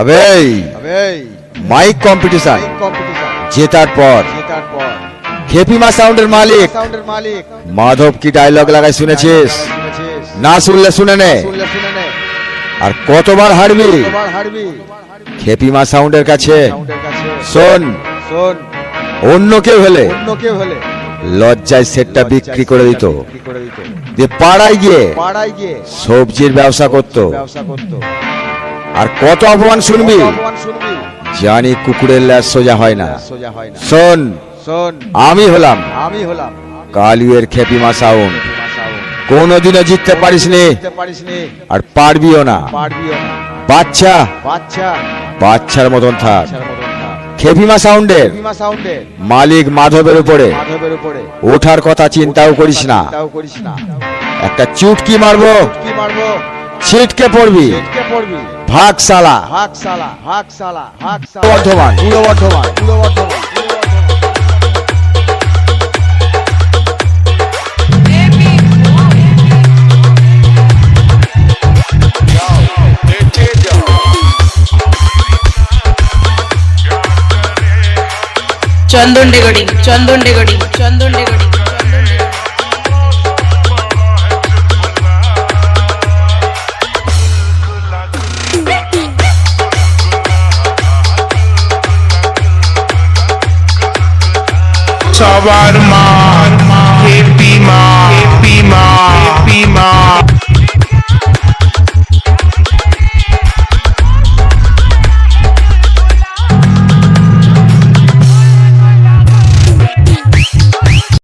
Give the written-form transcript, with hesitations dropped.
अबे mic competition জেতার পর খেপিমা সাউন্ডের মালিক মাধব কি ডায়লগ লাগাই শুনেছিস? না শুনলে শুনে নে। আর কতবার হারবি খেপিমা সাউন্ডের কাছে? শোন, অন্য কেউ হলে লজ্জায় সেটটা বিক্রি করে দিত, দিয়ে পাড়ায় গিয়ে সবজির ব্যবসা করত। আর কত অপমান শুনবি? জানি কুকুরের ল্যাজ সোজা হয় না। শোন, আমি হলাম কালুয়ের খেপিমা সাউন্ড। কোনোদিনও জিততে পারিসনি, আর পারবিও না। বাচ্চার মতন থাক। খেপিমা সাউন্ডের মালিক মাধবের উপরে ওঠার কথা চিন্তাও করিস না। একটা চুটকি মারবো, ছিটকে পড়বি। ভাগ সালা। বর্ধমান। চন্দনডেগড়ি। সবার